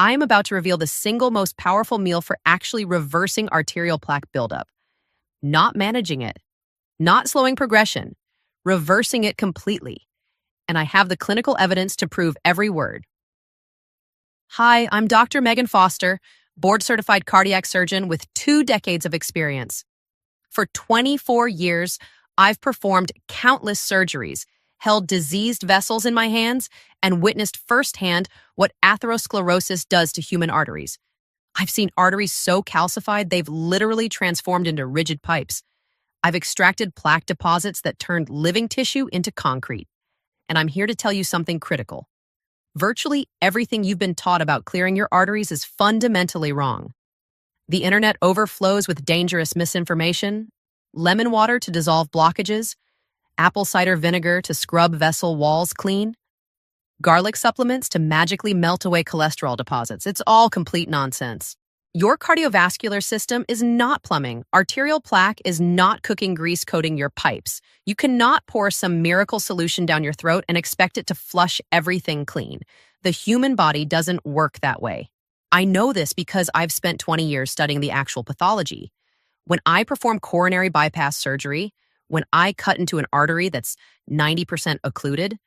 I am about to reveal the single most powerful meal for actually reversing arterial plaque buildup. Not managing it, not slowing progression, reversing it completely. And I have the clinical evidence to prove every word. Hi, I'm Dr. Megan Foster, board-certified cardiac surgeon with 2 decades of experience. For 24 years, I've performed countless surgeries, held diseased vessels in my hands, and witnessed firsthand what atherosclerosis does to human arteries. I've seen arteries so calcified they've literally transformed into rigid pipes. I've extracted plaque deposits that turned living tissue into concrete. And I'm here to tell you something critical. Virtually everything you've been taught about clearing your arteries is fundamentally wrong. The internet overflows with dangerous misinformation: lemon water to dissolve blockages, apple cider vinegar to scrub vessel walls clean, garlic supplements to magically melt away cholesterol deposits. It's all complete nonsense. Your cardiovascular system is not plumbing. Arterial plaque is not cooking grease coating your pipes. You cannot pour some miracle solution down your throat and expect it to flush everything clean. The human body doesn't work that way. I know this because I've spent 20 years studying the actual pathology. When I perform coronary bypass surgery, when I cut into an artery that's 90% occluded,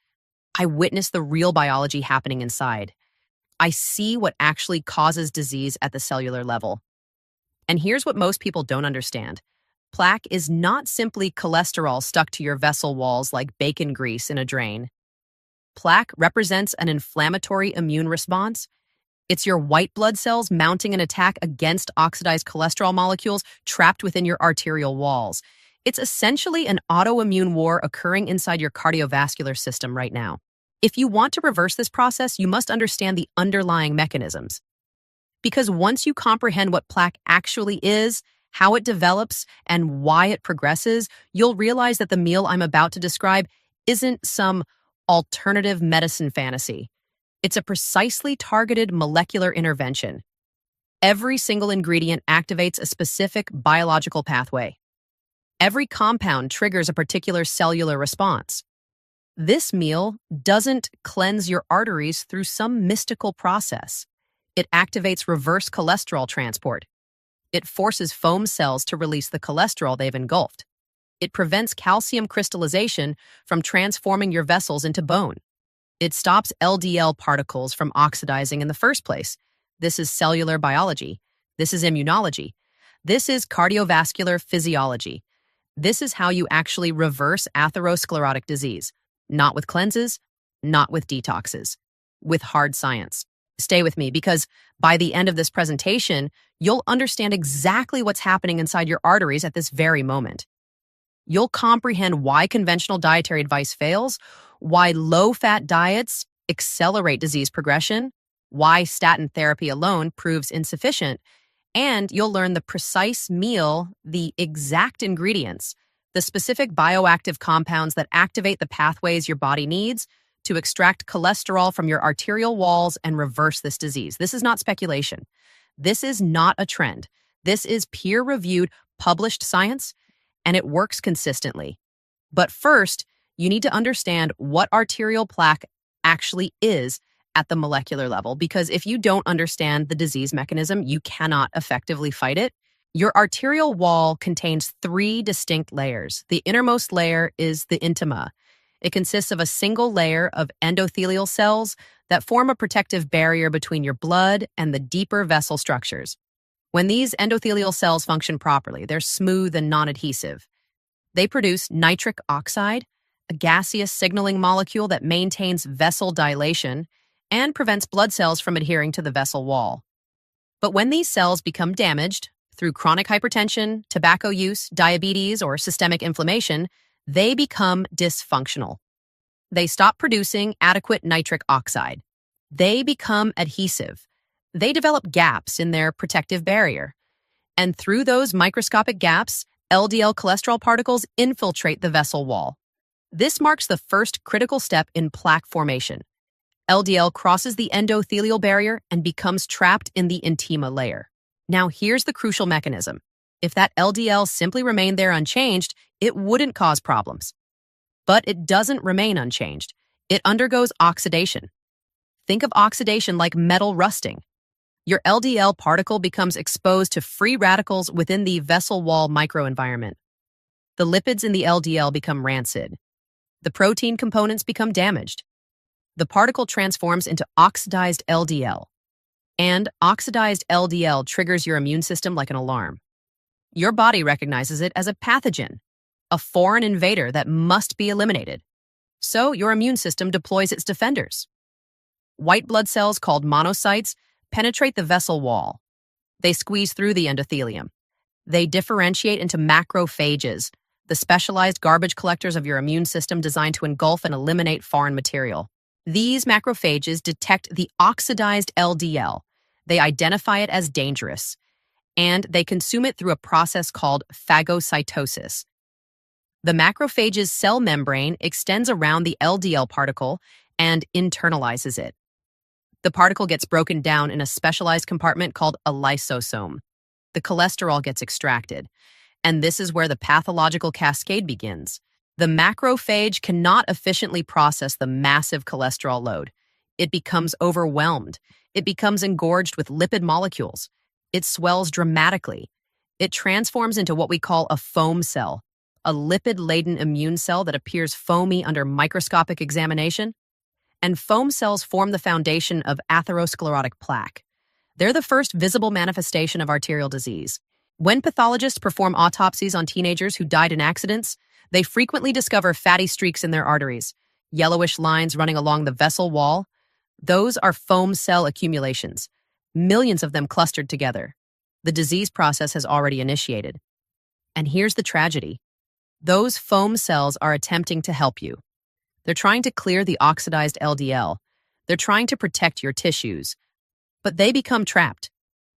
I witness the real biology happening inside. I see what actually causes disease at the cellular level. And here's what most people don't understand. Plaque is not simply cholesterol stuck to your vessel walls like bacon grease in a drain. Plaque represents an inflammatory immune response. It's your white blood cells mounting an attack against oxidized cholesterol molecules trapped within your arterial walls. It's essentially an autoimmune war occurring inside your cardiovascular system right now. If you want to reverse this process, you must understand the underlying mechanisms. Because once you comprehend what plaque actually is, how it develops, and why it progresses, you'll realize that the meal I'm about to describe isn't some alternative medicine fantasy. It's a precisely targeted molecular intervention. Every single ingredient activates a specific biological pathway. Every compound triggers a particular cellular response. This meal doesn't cleanse your arteries through some mystical process. It activates reverse cholesterol transport. It forces foam cells to release the cholesterol they've engulfed. It prevents calcium crystallization from transforming your vessels into bone. It stops LDL particles from oxidizing in the first place. This is cellular biology. This is immunology. This is cardiovascular physiology. This is how you actually reverse atherosclerotic disease. Not with cleanses, not with detoxes, with hard science. Stay with me because by the end of this presentation, you'll understand exactly what's happening inside your arteries at this very moment. You'll comprehend why conventional dietary advice fails, why low-fat diets accelerate disease progression, why statin therapy alone proves insufficient, and you'll learn the precise meal, the exact ingredients, the specific bioactive compounds that activate the pathways your body needs to extract cholesterol from your arterial walls and reverse this disease. This is not speculation. This is not a trend. This is peer-reviewed, published science, and it works consistently. But first, you need to understand what arterial plaque actually is at the molecular level, because if you don't understand the disease mechanism, you cannot effectively fight it. Your arterial wall contains 3 distinct layers. The innermost layer is the intima. It consists of a single layer of endothelial cells that form a protective barrier between your blood and the deeper vessel structures. When these endothelial cells function properly, they're smooth and non-adhesive. They produce nitric oxide, a gaseous signaling molecule that maintains vessel dilation and prevents blood cells from adhering to the vessel wall. But when these cells become damaged, through chronic hypertension, tobacco use, diabetes, or systemic inflammation, they become dysfunctional. They stop producing adequate nitric oxide. They become adhesive. They develop gaps in their protective barrier. And through those microscopic gaps, LDL cholesterol particles infiltrate the vessel wall. This marks the first critical step in plaque formation. LDL crosses the endothelial barrier and becomes trapped in the intima layer. Now, here's the crucial mechanism. If that LDL simply remained there unchanged, it wouldn't cause problems. But it doesn't remain unchanged. It undergoes oxidation. Think of oxidation like metal rusting. Your LDL particle becomes exposed to free radicals within the vessel wall microenvironment. The lipids in the LDL become rancid. The protein components become damaged. The particle transforms into oxidized LDL. And oxidized LDL triggers your immune system like an alarm. Your body recognizes it as a pathogen, a foreign invader that must be eliminated. So your immune system deploys its defenders. White blood cells called monocytes penetrate the vessel wall. They squeeze through the endothelium. They differentiate into macrophages, the specialized garbage collectors of your immune system designed to engulf and eliminate foreign material. These macrophages detect the oxidized LDL. They identify it as dangerous, and they consume it through a process called phagocytosis. The macrophage's cell membrane extends around the LDL particle and internalizes it. The particle gets broken down in a specialized compartment called a lysosome. The cholesterol gets extracted, and this is where the pathological cascade begins. The macrophage cannot efficiently process the massive cholesterol load. It becomes overwhelmed. It becomes engorged with lipid molecules. It swells dramatically. It transforms into what we call a foam cell, a lipid-laden immune cell that appears foamy under microscopic examination. And foam cells form the foundation of atherosclerotic plaque. They're the first visible manifestation of arterial disease. When pathologists perform autopsies on teenagers who died in accidents, they frequently discover fatty streaks in their arteries, yellowish lines running along the vessel wall. Those are foam cell accumulations, millions of them clustered together. The disease process has already initiated. And here's the tragedy. Those foam cells are attempting to help you. They're trying to clear the oxidized LDL. They're trying to protect your tissues. But they become trapped.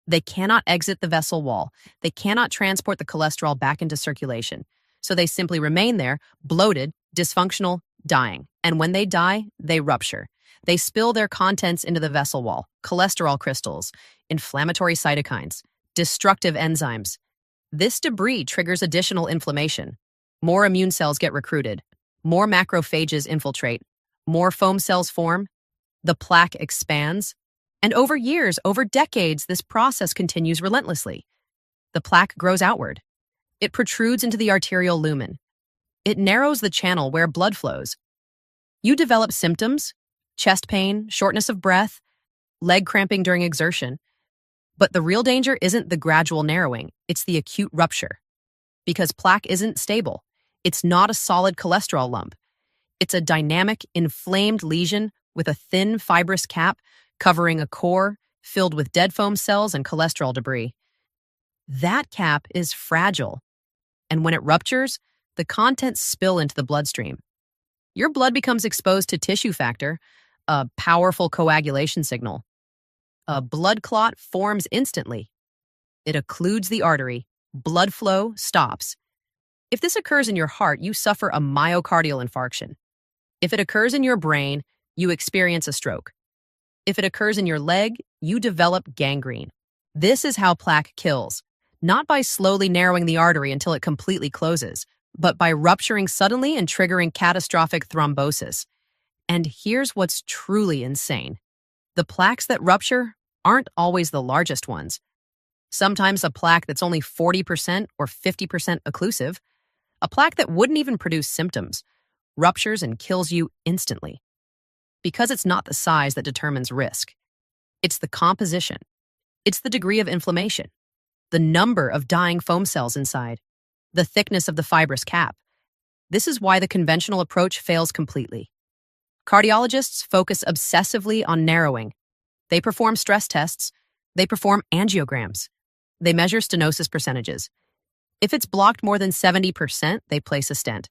They cannot exit the vessel wall. They cannot transport the cholesterol back into circulation. So they simply remain there, bloated, dysfunctional, dying. And when they die, they rupture. They spill their contents into the vessel wall, cholesterol crystals, inflammatory cytokines, destructive enzymes. This debris triggers additional inflammation. More immune cells get recruited. More macrophages infiltrate. More foam cells form. The plaque expands. And over years, over decades, this process continues relentlessly. The plaque grows outward. It protrudes into the arterial lumen. It narrows the channel where blood flows. You develop symptoms, chest pain, shortness of breath, leg cramping during exertion. But the real danger isn't the gradual narrowing, it's the acute rupture. Because plaque isn't stable. It's not a solid cholesterol lump. It's a dynamic, inflamed lesion with a thin, fibrous cap covering a core filled with dead foam cells and cholesterol debris. That cap is fragile, and when it ruptures, the contents spill into the bloodstream. Your blood becomes exposed to tissue factor, a powerful coagulation signal. A blood clot forms instantly. It occludes the artery. Blood flow stops. If this occurs in your heart, you suffer a myocardial infarction. If it occurs in your brain, you experience a stroke. If it occurs in your leg, you develop gangrene. This is how plaque kills, not by slowly narrowing the artery until it completely closes, but by rupturing suddenly and triggering catastrophic thrombosis. And here's what's truly insane. The plaques that rupture aren't always the largest ones. Sometimes a plaque that's only 40% or 50% occlusive, a plaque that wouldn't even produce symptoms, ruptures and kills you instantly. Because it's not the size that determines risk. It's the composition. It's the degree of inflammation, the number of dying foam cells inside, the thickness of the fibrous cap. This is why the conventional approach fails completely. Cardiologists focus obsessively on narrowing. They perform stress tests. They perform angiograms. They measure stenosis percentages. If it's blocked more than 70%, they place a stent.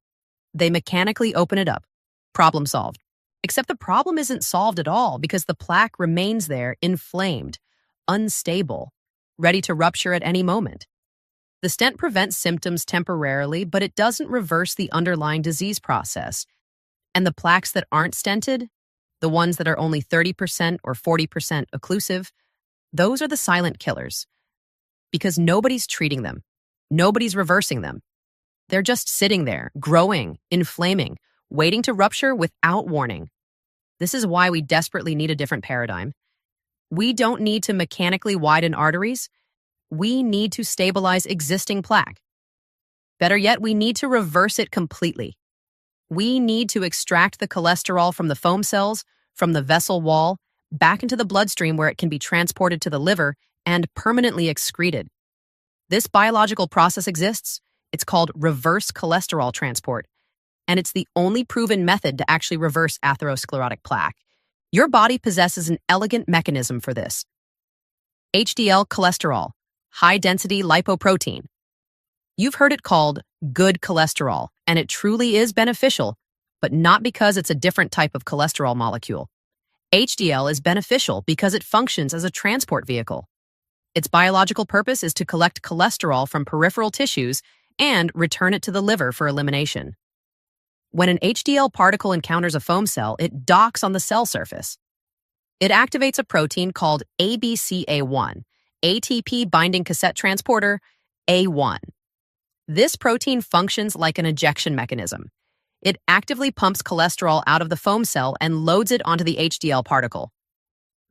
They mechanically open it up. Problem solved. Except the problem isn't solved at all because the plaque remains there, inflamed, unstable, ready to rupture at any moment. The stent prevents symptoms temporarily, but it doesn't reverse the underlying disease process. And the plaques that aren't stented, the ones that are only 30% or 40% occlusive, those are the silent killers. Because nobody's treating them. Nobody's reversing them. They're just sitting there, growing, inflaming, waiting to rupture without warning. This is why we desperately need a different paradigm. We don't need to mechanically widen arteries. We need to stabilize existing plaque. Better yet, we need to reverse it completely. We need to extract the cholesterol from the foam cells, from the vessel wall, back into the bloodstream where it can be transported to the liver and permanently excreted. This biological process exists. It's called reverse cholesterol transport, and it's the only proven method to actually reverse atherosclerotic plaque. Your body possesses an elegant mechanism for this. HDL cholesterol, high-density lipoprotein. You've heard it called good cholesterol, and it truly is beneficial, but not because it's a different type of cholesterol molecule. HDL is beneficial because it functions as a transport vehicle. Its biological purpose is to collect cholesterol from peripheral tissues and return it to the liver for elimination. When an HDL particle encounters a foam cell, it docks on the cell surface. It activates a protein called ABCA1, ATP binding cassette transporter, A1. This protein functions like an ejection mechanism. It actively pumps cholesterol out of the foam cell and loads it onto the HDL particle.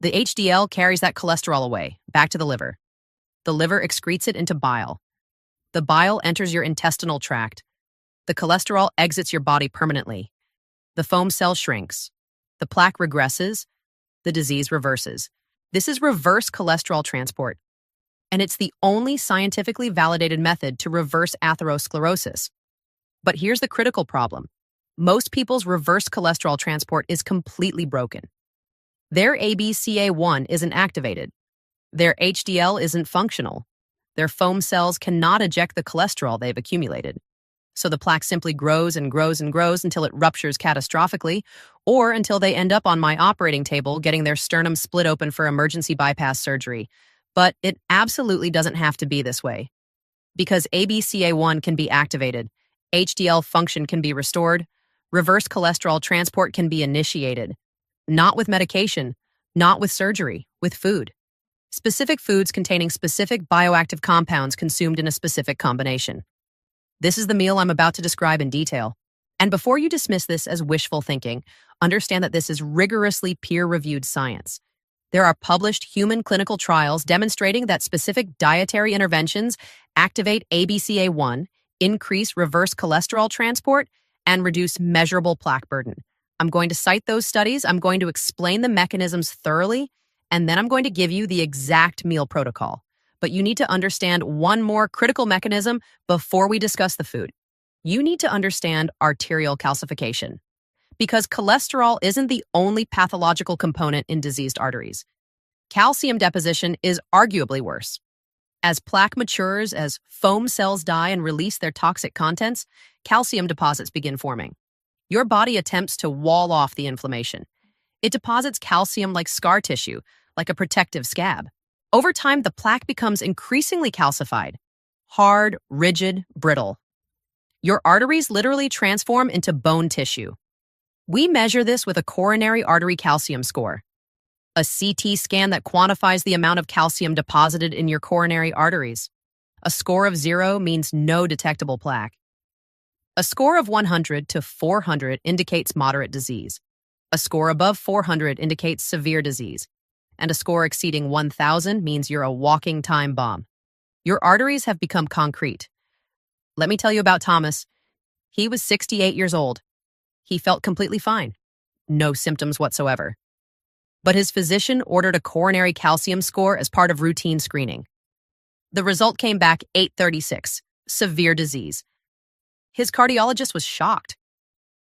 The HDL carries that cholesterol away, back to the liver. The liver excretes it into bile. The bile enters your intestinal tract. The cholesterol exits your body permanently. The foam cell shrinks. The plaque regresses. The disease reverses. This is reverse cholesterol transport, and it's the only scientifically validated method to reverse atherosclerosis. But here's the critical problem. Most people's reverse cholesterol transport is completely broken. Their ABCA1 isn't activated. Their HDL isn't functional. Their foam cells cannot eject the cholesterol they've accumulated. So the plaque simply grows and grows and grows until it ruptures catastrophically, or until they end up on my operating table getting their sternum split open for emergency bypass surgery. But it absolutely doesn't have to be this way. Because ABCA1 can be activated, HDL function can be restored, reverse cholesterol transport can be initiated. Not with medication, not with surgery, with food. Specific foods containing specific bioactive compounds consumed in a specific combination. This is the meal I'm about to describe in detail. And before you dismiss this as wishful thinking, understand that this is rigorously peer-reviewed science. There are published human clinical trials demonstrating that specific dietary interventions activate ABCA1, increase reverse cholesterol transport, and reduce measurable plaque burden. I'm going to cite those studies, I'm going to explain the mechanisms thoroughly, and then I'm going to give you the exact meal protocol. But you need to understand one more critical mechanism before we discuss the food. You need to understand arterial calcification, because cholesterol isn't the only pathological component in diseased arteries. Calcium deposition is arguably worse. As plaque matures, as foam cells die and release their toxic contents, calcium deposits begin forming. Your body attempts to wall off the inflammation. It deposits calcium like scar tissue, like a protective scab. Over time, the plaque becomes increasingly calcified, hard, rigid, brittle. Your arteries literally transform into bone tissue. We measure this with a coronary artery calcium score, a CT scan that quantifies the amount of calcium deposited in your coronary arteries. A score of 0 means no detectable plaque. A score of 100 to 400 indicates moderate disease. A score above 400 indicates severe disease. And a score exceeding 1,000 means you're a walking time bomb. Your arteries have become concrete. Let me tell you about Thomas. He was 68 years old. He felt completely fine. No symptoms whatsoever. But his physician ordered a coronary calcium score as part of routine screening. The result came back 836, severe disease. His cardiologist was shocked.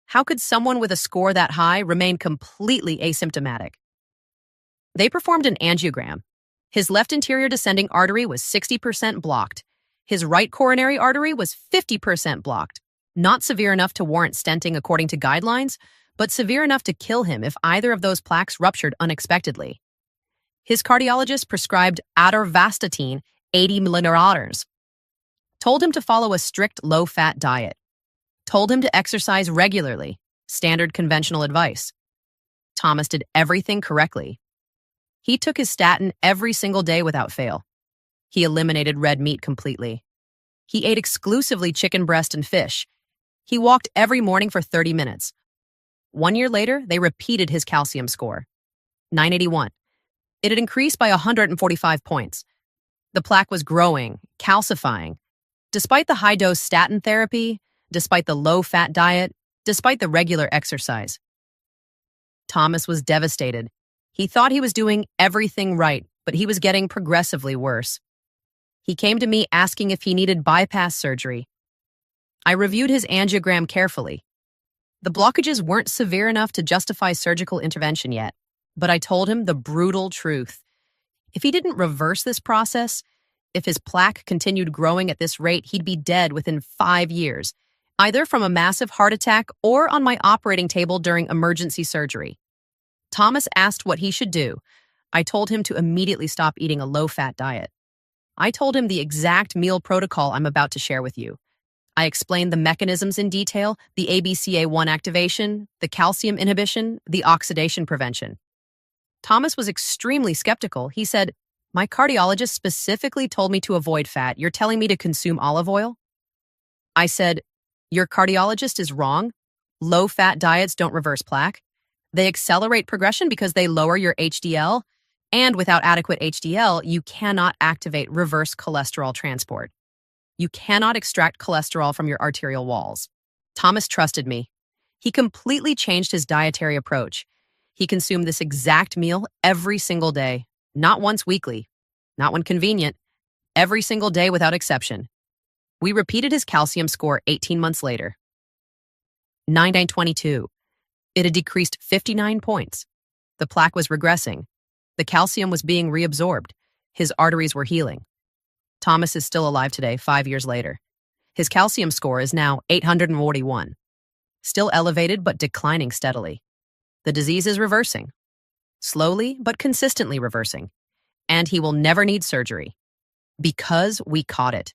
How could someone with a score that high remain completely asymptomatic? They performed an angiogram. His left anterior descending artery was 60% blocked. His right coronary artery was 50% blocked. Not severe enough to warrant stenting according to guidelines, but severe enough to kill him if either of those plaques ruptured unexpectedly. His cardiologist prescribed atorvastatin 80 milliliters, told him to follow a strict low-fat diet, told him to exercise regularly, standard conventional advice. Thomas did everything correctly. He took his statin every single day without fail. He eliminated red meat completely. He ate exclusively chicken breast and fish. He walked every morning for 30 minutes. 1 year later, they repeated his calcium score, 981. It had increased by 145 points. The plaque was growing, calcifying. Despite the high-dose statin therapy, despite the low-fat diet, despite the regular exercise. Thomas was devastated. He thought he was doing everything right, but he was getting progressively worse. He came to me asking if he needed bypass surgery. I reviewed his angiogram carefully. The blockages weren't severe enough to justify surgical intervention yet, but I told him the brutal truth. If he didn't reverse this process, if his plaque continued growing at this rate, he'd be dead within 5 years, either from a massive heart attack or on my operating table during emergency surgery. Thomas asked what he should do. I told him to immediately stop eating a low-fat diet. I told him the exact meal protocol I'm about to share with you. I explained the mechanisms in detail, the ABCA1 activation, the calcium inhibition, the oxidation prevention. Thomas was extremely skeptical. He said, "My cardiologist specifically told me to avoid fat. You're telling me to consume olive oil?" I said, "Your cardiologist is wrong. Low-fat diets don't reverse plaque. They accelerate progression because they lower your HDL, and without adequate HDL, you cannot activate reverse cholesterol transport. You cannot extract cholesterol from your arterial walls." Thomas trusted me. He completely changed his dietary approach. He consumed this exact meal every single day, not once weekly, not when convenient, every single day without exception. We repeated his calcium score 18 months later. 9922. It had decreased 59 points. The plaque was regressing. The calcium was being reabsorbed. His arteries were healing. Thomas is still alive today, 5 years later. His calcium score is now 841. Still elevated, but declining steadily. The disease is reversing. Slowly, but consistently reversing. And he will never need surgery. Because we caught it.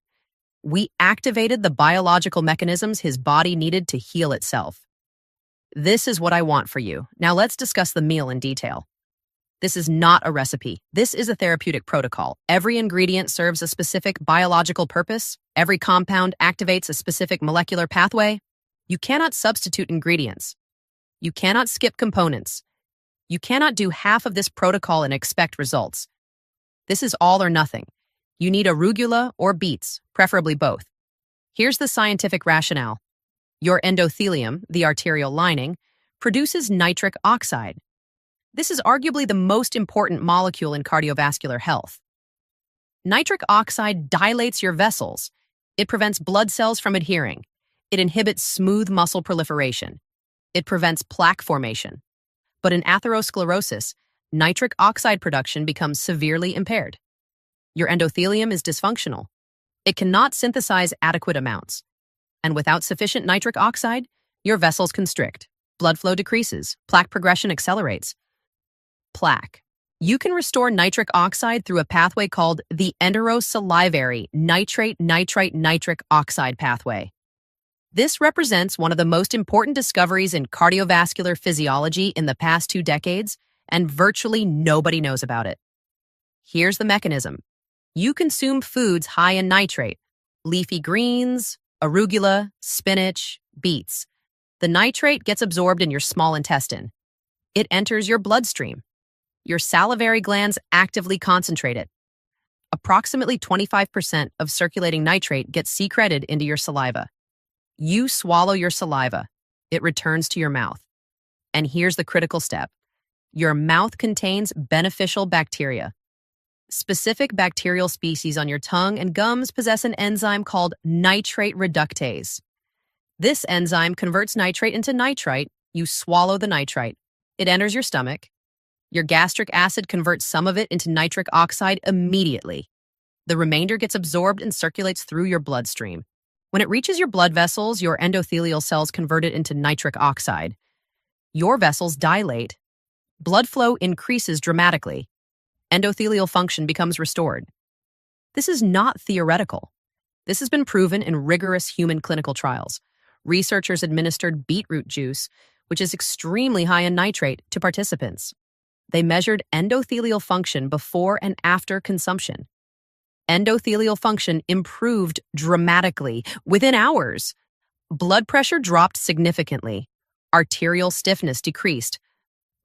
We activated the biological mechanisms his body needed to heal itself. This is what I want for you. Now let's discuss the meal in detail. This is not a recipe. This is a therapeutic protocol. Every ingredient serves a specific biological purpose. Every compound activates a specific molecular pathway. You cannot substitute ingredients. You cannot skip components. You cannot do half of this protocol and expect results. This is all or nothing. You need arugula or beets, preferably both. Here's the scientific rationale. Your endothelium, the arterial lining, produces nitric oxide. This is arguably the most important molecule in cardiovascular health. Nitric oxide dilates your vessels. It prevents blood cells from adhering. It inhibits smooth muscle proliferation. It prevents plaque formation. But in atherosclerosis, nitric oxide production becomes severely impaired. Your endothelium is dysfunctional. It cannot synthesize adequate amounts. And without sufficient nitric oxide, your vessels constrict. Blood flow decreases. Plaque progression accelerates. Plaque. You can restore nitric oxide through a pathway called the enterosalivary nitrate-nitrite-nitric oxide pathway. This represents one of the most important discoveries in cardiovascular physiology in the past 2 decades, and virtually nobody knows about it. Here's the mechanism. You consume foods high in nitrate, leafy greens, arugula, spinach, beets. The nitrate gets absorbed in your small intestine. It enters your bloodstream. Your salivary glands actively concentrate it. Approximately 25% of circulating nitrate gets secreted into your saliva. You swallow your saliva. It returns to your mouth. And here's the critical step. Your mouth contains beneficial bacteria. Specific bacterial species on your tongue and gums possess an enzyme called nitrate reductase. This enzyme converts nitrate into nitrite. You swallow the nitrite. It enters your stomach. Your gastric acid converts some of it into nitric oxide immediately. The remainder gets absorbed and circulates through your bloodstream. When it reaches your blood vessels, your endothelial cells convert it into nitric oxide. Your vessels dilate. Blood flow increases dramatically. Endothelial function becomes restored. This is not theoretical. This has been proven in rigorous human clinical trials. Researchers administered beetroot juice, which is extremely high in nitrate, to participants. They measured endothelial function before and after consumption. Endothelial function improved dramatically within hours. Blood pressure dropped significantly. Arterial stiffness decreased.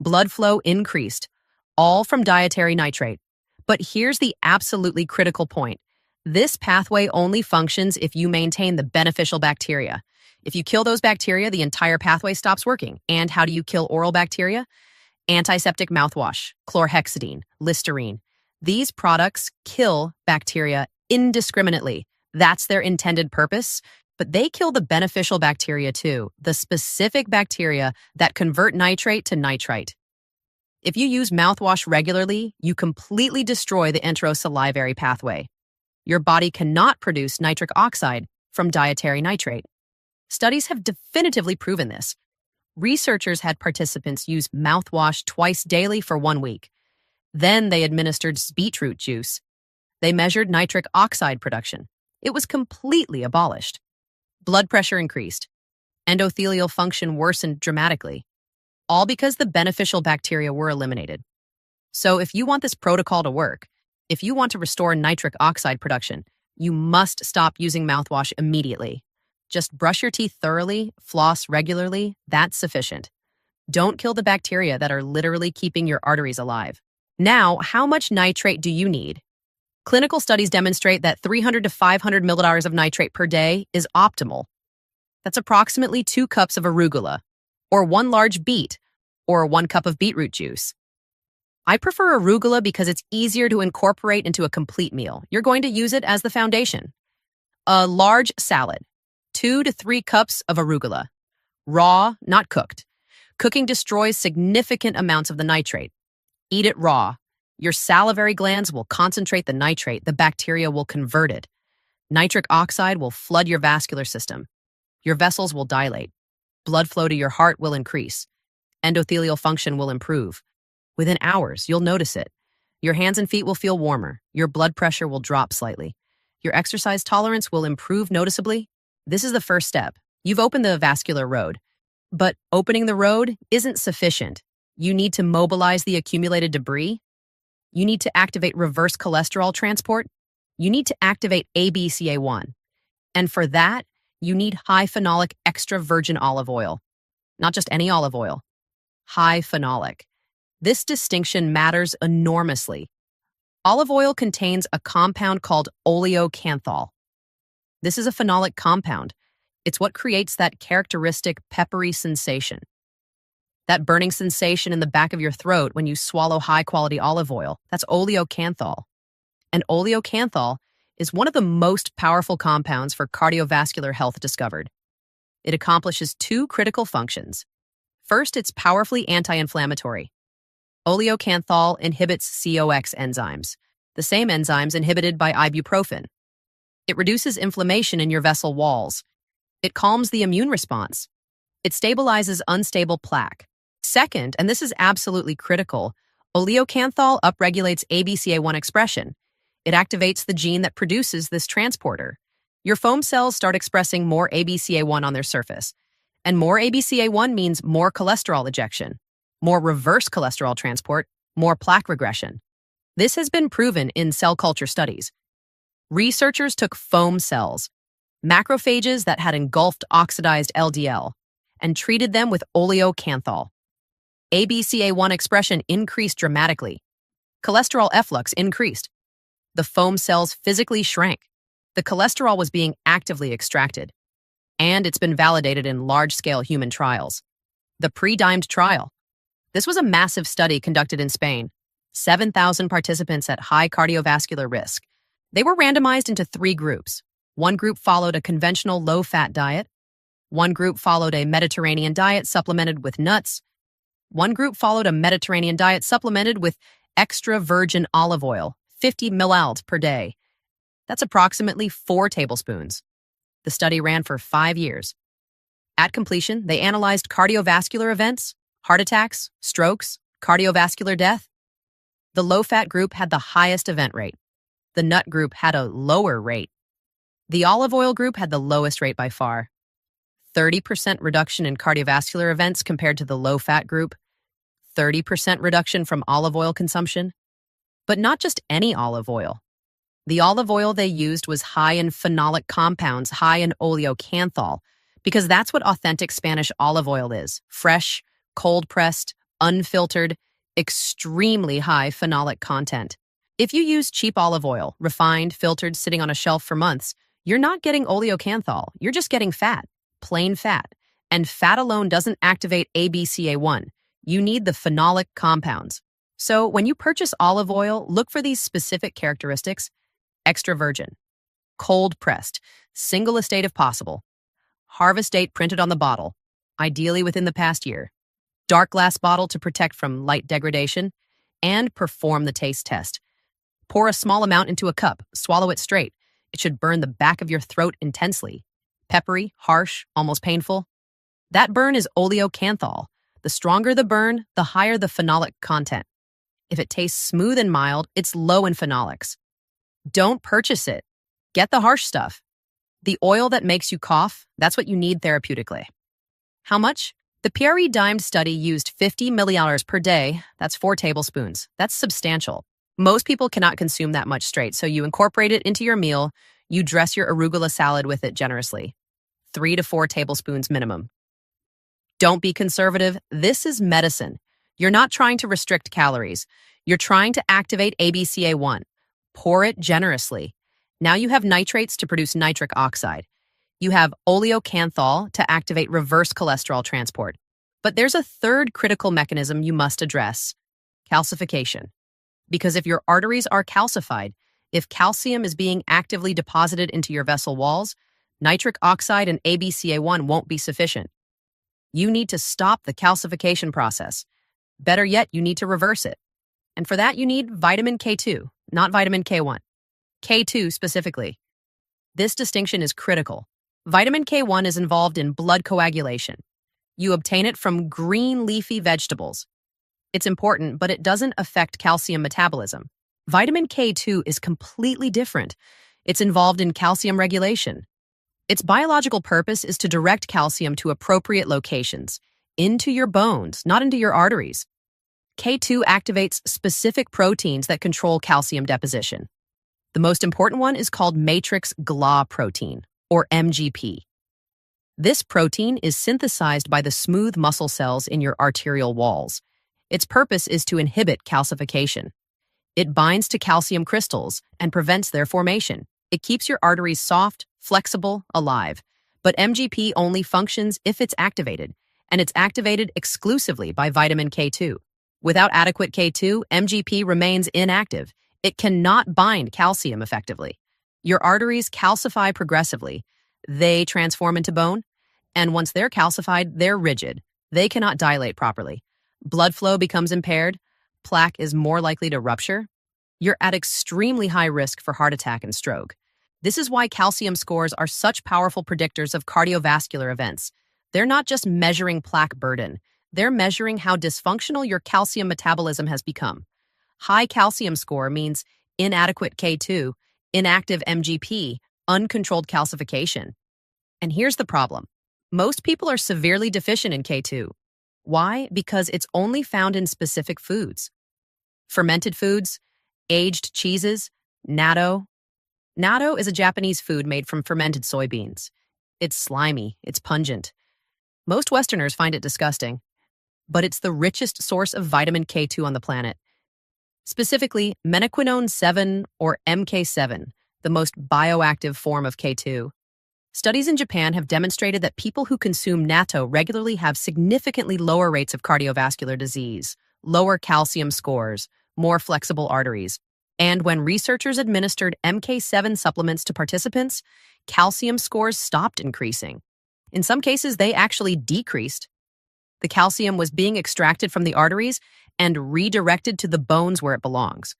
Blood flow increased. all from dietary nitrate. But here's the absolutely critical point. This pathway only functions if you maintain the beneficial bacteria. If you kill those bacteria, the entire pathway stops working. And how do you kill oral bacteria? Antiseptic mouthwash, chlorhexidine, Listerine. These products kill bacteria indiscriminately. That's their intended purpose. But they kill the beneficial bacteria too, the specific bacteria that convert nitrate to nitrite. If you use mouthwash regularly, you completely destroy the enterosalivary pathway. Your body cannot produce nitric oxide from dietary nitrate. Studies have definitively proven this. Researchers had participants use mouthwash twice daily for 1 week. Then they administered beetroot juice. They measured nitric oxide production. It was completely abolished. Blood pressure increased. Endothelial function worsened dramatically, all because the beneficial bacteria were eliminated. So if you want this protocol to work, if you want to restore nitric oxide production, you must stop using mouthwash immediately. Just brush your teeth thoroughly, floss regularly, that's sufficient. Don't kill the bacteria that are literally keeping your arteries alive. Now, how much nitrate do you need? Clinical studies demonstrate that 300 to 500 milliliters of nitrate per day is optimal. That's approximately 2 cups of arugula, or 1 large beet, or 1 cup of beetroot juice. I prefer arugula because it's easier to incorporate into a complete meal. You're going to use it as the foundation. A large salad, 2 to 3 cups of arugula. Raw, not cooked. Cooking destroys significant amounts of the nitrate. Eat it raw. Your salivary glands will concentrate the nitrate, the bacteria will convert it. Nitric oxide will flood your vascular system. Your vessels will dilate. Blood flow to your heart will increase. Endothelial function will improve. Within hours, you'll notice it. Your hands and feet will feel warmer. Your blood pressure will drop slightly. Your exercise tolerance will improve noticeably. This is the first step. You've opened the vascular road. But opening the road isn't sufficient. You need to mobilize the accumulated debris. You need to activate reverse cholesterol transport. You need to activate ABCA1. And for that, you need high phenolic extra virgin olive oil. Not just any olive oil. High phenolic. This distinction matters enormously. Olive oil contains a compound called oleocanthal. This is a phenolic compound. It's what creates that characteristic peppery sensation. That burning sensation in the back of your throat when you swallow high-quality olive oil, that's oleocanthal. And oleocanthal is one of the most powerful compounds for cardiovascular health discovered. It accomplishes 2 critical functions. First, it's powerfully anti-inflammatory. Oleocanthal inhibits COX enzymes, the same enzymes inhibited by ibuprofen. It reduces inflammation in your vessel walls. It calms the immune response. It stabilizes unstable plaque. Second, and this is absolutely critical, oleocanthal upregulates ABCA1 expression. It activates the gene that produces this transporter. Your foam cells start expressing more ABCA1 on their surface. And more ABCA1 means more cholesterol ejection, more reverse cholesterol transport, more plaque regression. This has been proven in cell culture studies. Researchers took foam cells, macrophages that had engulfed oxidized LDL, and treated them with oleocanthal. ABCA1 expression increased dramatically. Cholesterol efflux increased. The foam cells physically shrank. The cholesterol was being actively extracted. And it's been validated in large-scale human trials. The pre-dimed trial. This was a massive study conducted in Spain. 7,000 participants at high cardiovascular risk. They were randomized into 3 groups. One group followed a conventional low-fat diet. One group followed a Mediterranean diet supplemented with nuts. One group followed a Mediterranean diet supplemented with extra virgin olive oil, 50 milliliters per day. That's approximately 4 tablespoons. The study ran for 5 years. At completion, they analyzed cardiovascular events, heart attacks, strokes, cardiovascular death. The low-fat group had the highest event rate. The nut group had a lower rate. The olive oil group had the lowest rate by far. 30% reduction in cardiovascular events compared to the low-fat group. 30% reduction from olive oil consumption. But not just any olive oil. The olive oil they used was high in phenolic compounds, high in oleocanthal, because that's what authentic Spanish olive oil is. Fresh, cold-pressed, unfiltered. extremely high phenolic content. If you use cheap olive oil, refined, filtered, sitting on a shelf for months, you're not getting oleocanthal, you're just getting fat, plain fat. And fat alone doesn't activate ABCA1. You need the phenolic compounds. So when you purchase olive oil, look for these specific characteristics: extra virgin, cold pressed, single estate if possible, harvest date printed on the bottle, ideally within the past year, dark glass bottle to protect from light degradation, and perform the taste test. Pour a small amount into a cup, swallow it straight. It should burn the back of your throat intensely. Peppery, harsh, almost painful. That burn is oleocanthal. The stronger the burn, the higher the phenolic content. If it tastes smooth and mild, it's low in phenolics. Don't purchase it. Get the harsh stuff. The oil that makes you cough, that's what you need therapeutically. How much? The PRE Dimed study used 50 milliliters per day. That's 4 tablespoons. That's substantial. Most people cannot consume that much straight, so you incorporate it into your meal. You dress your arugula salad with it generously. 3 to 4 tablespoons minimum. Don't be conservative. This is medicine. You're not trying to restrict calories. You're trying to activate ABCA1. Pour it generously. Now you have nitrates to produce nitric oxide. You have oleocanthal to activate reverse cholesterol transport. But there's a third critical mechanism you must address: calcification. Because if your arteries are calcified, if calcium is being actively deposited into your vessel walls, nitric oxide and ABCA1 won't be sufficient. You need to stop the calcification process. Better yet, you need to reverse it. And for that, you need vitamin K2, not vitamin K1. K2 specifically. This distinction is critical. Vitamin K1 is involved in blood coagulation. You obtain it from green leafy vegetables. It's important, but it doesn't affect calcium metabolism. Vitamin K2 is completely different. It's involved in calcium regulation. Its biological purpose is to direct calcium to appropriate locations, into your bones, not into your arteries. K2 activates specific proteins that control calcium deposition. The most important one is called matrix GLA protein, or MGP. This protein is synthesized by the smooth muscle cells in your arterial walls. Its purpose is to inhibit calcification. It binds to calcium crystals and prevents their formation. It keeps your arteries soft, flexible, alive. But MGP only functions if it's activated, and it's activated exclusively by vitamin K2. Without adequate K2, MGP remains inactive. It cannot bind calcium effectively. Your arteries calcify progressively. They transform into bone, and once they're calcified, they're rigid. They cannot dilate properly. Blood flow becomes impaired. Plaque is more likely to rupture. You're at extremely high risk for heart attack and stroke. This is why calcium scores are such powerful predictors of cardiovascular events. They're not just measuring plaque burden. They're measuring how dysfunctional your calcium metabolism has become. High calcium score means inadequate K2, inactive MGP, uncontrolled calcification. And here's the problem. Most people are severely deficient in K2. Why? Because it's only found in specific foods. Fermented foods, aged cheeses, natto. Natto is a Japanese food made from fermented soybeans. It's slimy, it's pungent. Most Westerners find it disgusting, but it's the richest source of vitamin K2 on the planet. Specifically, menaquinone 7 or MK7, the most bioactive form of K2. Studies in Japan have demonstrated that people who consume natto regularly have significantly lower rates of cardiovascular disease, lower calcium scores, more flexible arteries. And when researchers administered MK7 supplements to participants, calcium scores stopped increasing. In some cases, they actually decreased. The calcium was being extracted from the arteries and redirected to the bones where it belongs.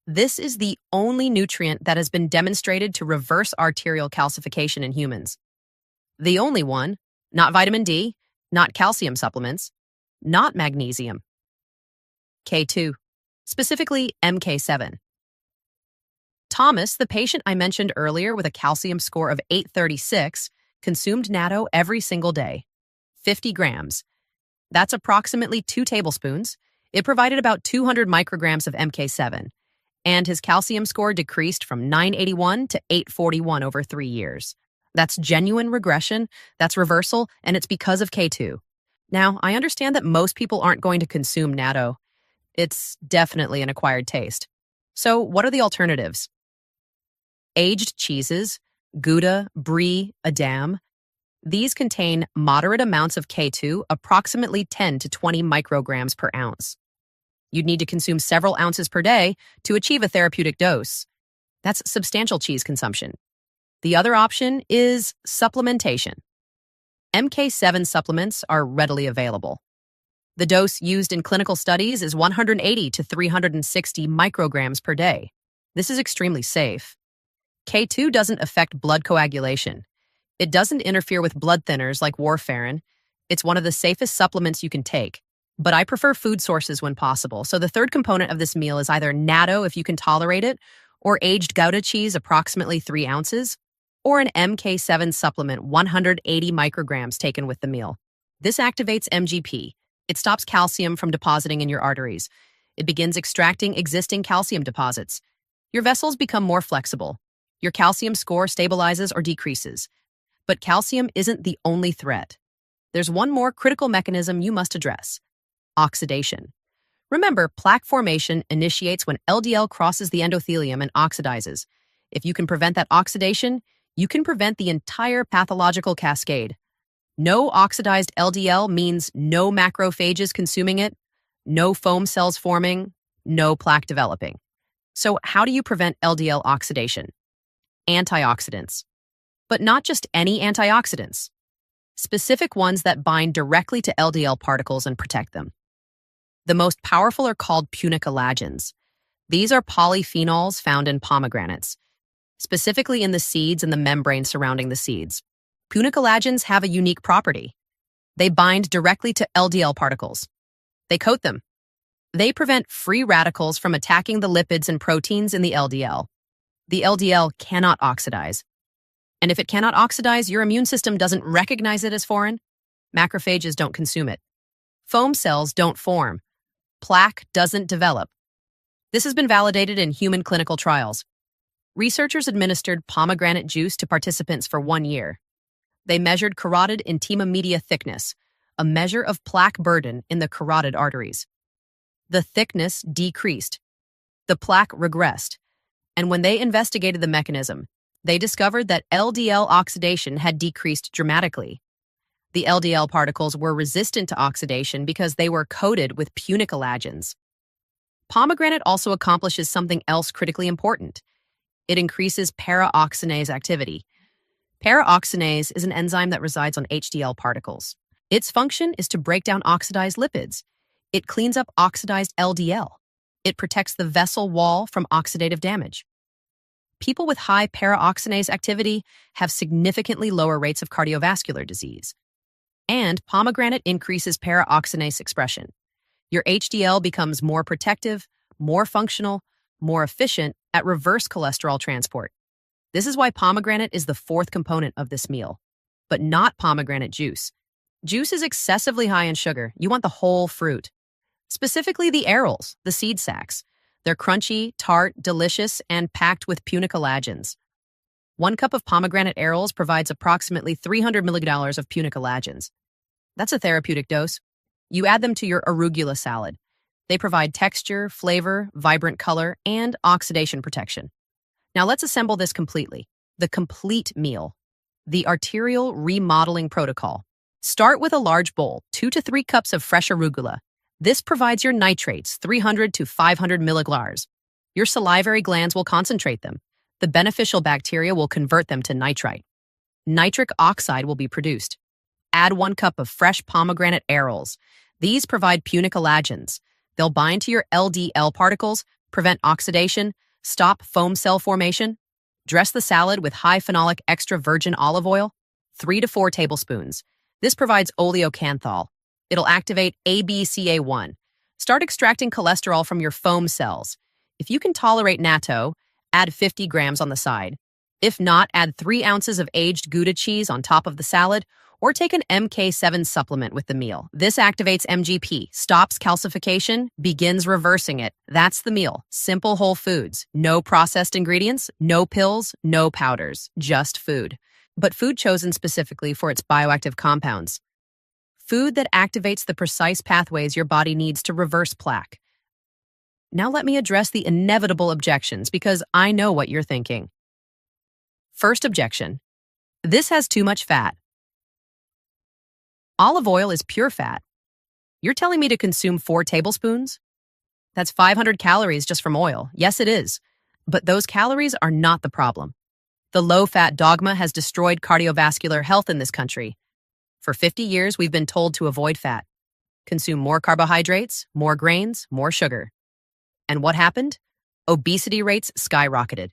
This is the only nutrient that has been demonstrated to reverse arterial calcification in humans. The only one, not vitamin D, not calcium supplements, not magnesium. K2, specifically MK7. Thomas, the patient I mentioned earlier with a calcium score of 836, consumed natto every single day, 50 grams. That's approximately 2 tablespoons. It provided about 200 micrograms of MK7, and his calcium score decreased from 981 to 841 over 3 years. That's genuine regression, that's reversal, and it's because of K2. Now, I understand that most people aren't going to consume natto. It's definitely an acquired taste. So, what are the alternatives? Aged cheeses, Gouda, Brie, Edam. These contain moderate amounts of K2, approximately 10 to 20 micrograms per ounce. You'd need to consume several ounces per day to achieve a therapeutic dose. That's substantial cheese consumption. The other option is supplementation. MK7 supplements are readily available. The dose used in clinical studies is 180 to 360 micrograms per day. This is extremely safe. K2 doesn't affect blood coagulation. It doesn't interfere with blood thinners like warfarin. It's one of the safest supplements you can take. But I prefer food sources when possible, so the third component of this meal is either natto if you can tolerate it, or aged Gouda cheese approximately 3 ounces, or an MK7 supplement 180 micrograms taken with the meal. This activates MGP. It stops calcium from depositing in your arteries. It begins extracting existing calcium deposits. Your vessels become more flexible. Your calcium score stabilizes or decreases. But calcium isn't the only threat. There's one more critical mechanism you must address: oxidation. Remember, plaque formation initiates when LDL crosses the endothelium and oxidizes. If you can prevent that oxidation, you can prevent the entire pathological cascade. No oxidized LDL means no macrophages consuming it, no foam cells forming, no plaque developing. So how do you prevent LDL oxidation? Antioxidants. But not just any antioxidants. Specific ones that bind directly to LDL particles and protect them. The most powerful are called punicolagens. These are polyphenols found in pomegranates, specifically in the seeds and the membrane surrounding the seeds. Punicolagens have a unique property. They bind directly to LDL particles. They coat them. They prevent free radicals from attacking the lipids and proteins in the LDL. The LDL cannot oxidize. And if it cannot oxidize, your immune system doesn't recognize it as foreign. Macrophages don't consume it. Foam cells don't form. Plaque doesn't develop. This has been validated in human clinical trials. Researchers administered pomegranate juice to participants for 1 year. They measured carotid intima media thickness, a measure of plaque burden in the carotid arteries. The thickness decreased. The plaque regressed. And when they investigated the mechanism, they discovered that LDL oxidation had decreased dramatically. The LDL particles were resistant to oxidation because they were coated with punicolagens. Pomegranate also accomplishes something else critically important. It increases paraoxinase activity. Paraoxinase is an enzyme that resides on HDL particles. Its function is to break down oxidized lipids. It cleans up oxidized LDL. It protects the vessel wall from oxidative damage. People with high paraoxinase activity have significantly lower rates of cardiovascular disease. And pomegranate increases paraoxinase expression. Your HDL becomes more protective, more functional, more efficient at reverse cholesterol transport. This is why pomegranate is the fourth component of this meal, but not pomegranate juice. Juice is excessively high in sugar. You want the whole fruit. Specifically the arils, the seed sacs. They're crunchy, tart, delicious, and packed with punicolagens. 1 cup of pomegranate arils provides approximately 300 milligrams of punicolagens. That's a therapeutic dose. You add them to your arugula salad. They provide texture, flavor, vibrant color, and oxidation protection. Now let's assemble this completely. The complete meal. The arterial remodeling protocol. Start with a large bowl, 2 to 3 cups of fresh arugula. This provides your nitrates, 300 to 500 milligrams. Your salivary glands will concentrate them. The beneficial bacteria will convert them to nitrite. Nitric oxide will be produced. Add 1 cup of fresh pomegranate arils. These provide punicolagens. They'll bind to your LDL particles, prevent oxidation, stop foam cell formation. Dress the salad with high phenolic extra virgin olive oil, 3 to 4 tablespoons. This provides oleocanthal. It'll activate ABCA1. Start extracting cholesterol from your foam cells. If you can tolerate natto, add 50 grams on the side. If not, add 3 ounces of aged Gouda cheese on top of the salad, or take an MK7 supplement with the meal. This activates MGP, stops calcification, begins reversing it. That's the meal. Simple whole foods. No processed ingredients, no pills, no powders, just food. But food chosen specifically for its bioactive compounds. Food that activates the precise pathways your body needs to reverse plaque. Now let me address the inevitable objections because I know what you're thinking. First objection. This has too much fat. Olive oil is pure fat. You're telling me to consume 4 tablespoons? That's 500 calories just from oil. Yes, it is. But those calories are not the problem. The low-fat dogma has destroyed cardiovascular health in this country. For 50 years, we've been told to avoid fat. Consume more carbohydrates, more grains, more sugar. And what happened? Obesity rates skyrocketed.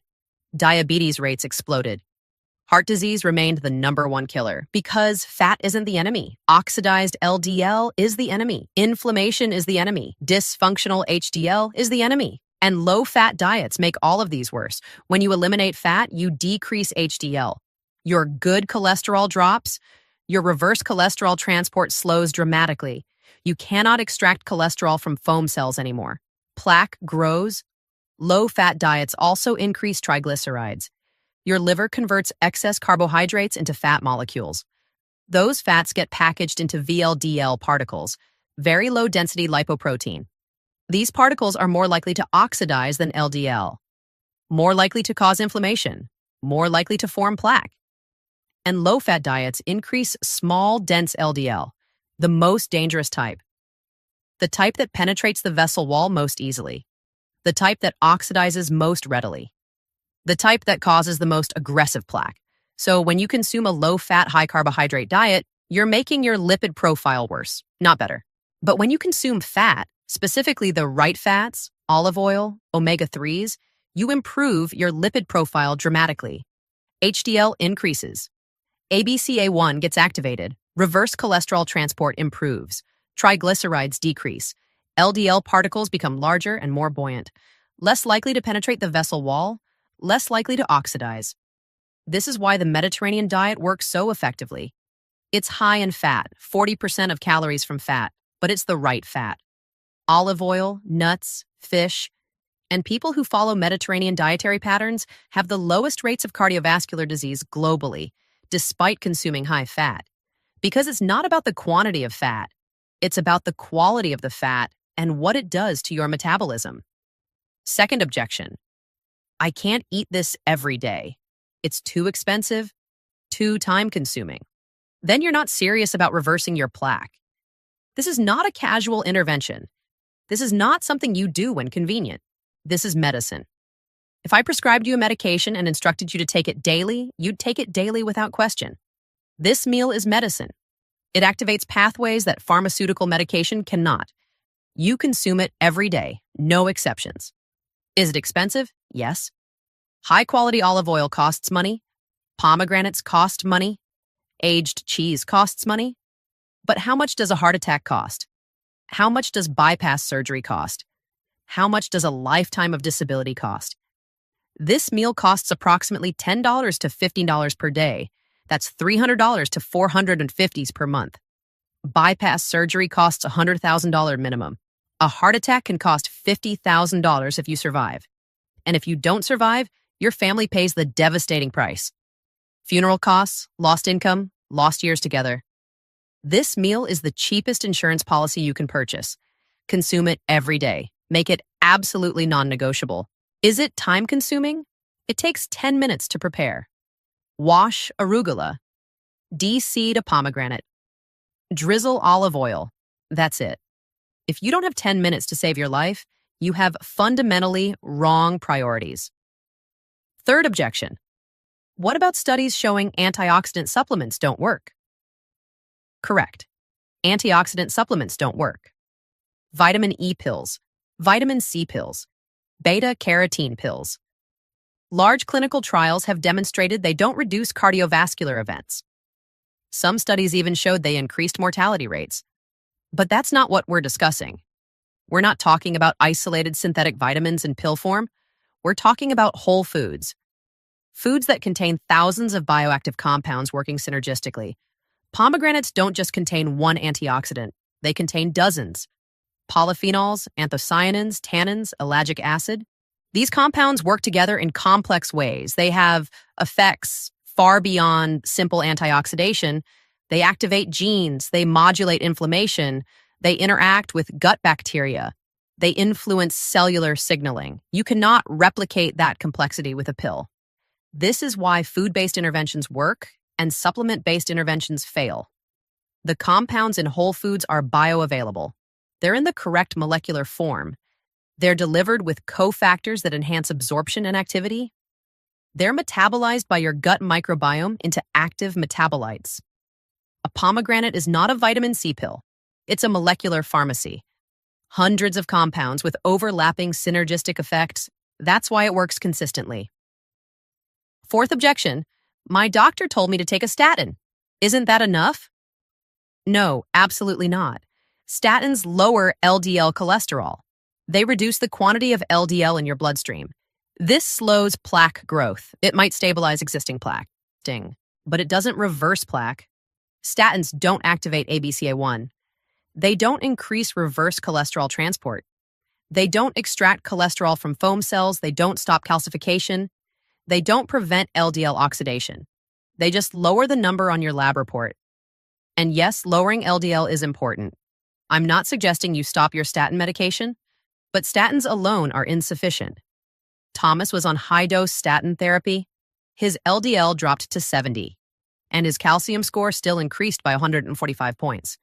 Diabetes rates exploded. Heart disease remained the #1 killer because fat isn't the enemy. Oxidized LDL is the enemy. Inflammation is the enemy. Dysfunctional HDL is the enemy. And low-fat diets make all of these worse. When you eliminate fat, you decrease HDL. Your good cholesterol drops. Your reverse cholesterol transport slows dramatically. You cannot extract cholesterol from foam cells anymore. Plaque grows. Low-fat diets also increase triglycerides. Your liver converts excess carbohydrates into fat molecules. Those fats get packaged into VLDL particles, very low-density lipoprotein. These particles are more likely to oxidize than LDL, more likely to cause inflammation, more likely to form plaque. And low-fat diets increase small, dense LDL, the most dangerous type. The type that penetrates the vessel wall most easily. The type that oxidizes most readily. The type that causes the most aggressive plaque. So when you consume a low-fat, high-carbohydrate diet, you're making your lipid profile worse, not better. But when you consume fat, specifically the right fats, olive oil, omega-3s, you improve your lipid profile dramatically. HDL increases. ABCA1 gets activated. Reverse cholesterol transport improves. Triglycerides decrease. LDL particles become larger and more buoyant. Less likely to penetrate the vessel wall, less likely to oxidize. This is why the Mediterranean diet works so effectively. It's high in fat, 40% of calories from fat, but it's the right fat. Olive oil, nuts, fish, and people who follow Mediterranean dietary patterns have the lowest rates of cardiovascular disease globally, despite consuming high fat. Because it's not about the quantity of fat, it's about the quality of the fat and what it does to your metabolism. Second objection. I can't eat this every day. It's too expensive, too time-consuming. Then you're not serious about reversing your plaque. This is not a casual intervention. This is not something you do when convenient. This is medicine. If I prescribed you a medication and instructed you to take it daily, you'd take it daily without question. This meal is medicine. It activates pathways that pharmaceutical medication cannot. You consume it every day, no exceptions. Is it expensive? Yes. High-quality olive oil costs money. Pomegranates cost money. Aged cheese costs money. But how much does a heart attack cost? How much does bypass surgery cost? How much does a lifetime of disability cost? This meal costs approximately $10 to $15 per day. That's $300 to $450 per month. Bypass surgery costs $100,000 minimum. A heart attack can cost $50,000 if you survive. And if you don't survive, your family pays the devastating price. Funeral costs, lost income, lost years together. This meal is the cheapest insurance policy you can purchase. Consume it every day. Make it absolutely non-negotiable. Is it time-consuming? It takes 10 minutes to prepare. Wash arugula. De-seed a pomegranate. Drizzle olive oil. That's it. If you don't have 10 minutes to save your life, you have fundamentally wrong priorities. Third objection. What about studies showing antioxidant supplements don't work? Correct. Antioxidant supplements don't work. Vitamin E pills, vitamin C pills, beta-carotene pills. Large clinical trials have demonstrated they don't reduce cardiovascular events. Some studies even showed they increased mortality rates. But that's not what we're discussing. We're not talking about isolated synthetic vitamins in pill form. We're talking about whole foods. Foods that contain thousands of bioactive compounds working synergistically. Pomegranates don't just contain one antioxidant. They contain dozens. Polyphenols, anthocyanins, tannins, ellagic acid. These compounds work together in complex ways. They have effects far beyond simple antioxidation. They activate genes, they modulate inflammation, they interact with gut bacteria. They influence cellular signaling. You cannot replicate that complexity with a pill. This is why food-based interventions work and supplement-based interventions fail. The compounds in whole foods are bioavailable. They're in the correct molecular form. They're delivered with cofactors that enhance absorption and activity. They're metabolized by your gut microbiome into active metabolites. A pomegranate is not a vitamin C pill. It's a molecular pharmacy. Hundreds of compounds with overlapping synergistic effects. That's why it works consistently. Fourth objection, my doctor told me to take a statin. Isn't that enough? No, absolutely not. Statins lower LDL cholesterol. They reduce the quantity of LDL in your bloodstream. This slows plaque growth. It might stabilize existing plaque, but it doesn't reverse plaque. Statins don't activate ABCA1. They don't increase reverse cholesterol transport. They don't extract cholesterol from foam cells. They don't stop calcification. They don't prevent LDL oxidation. They just lower the number on your lab report. And yes, lowering LDL is important. I'm not suggesting you stop your statin medication, but statins alone are insufficient. Thomas was on high-dose statin therapy. His LDL dropped to 70, and his calcium score still increased by 145 points.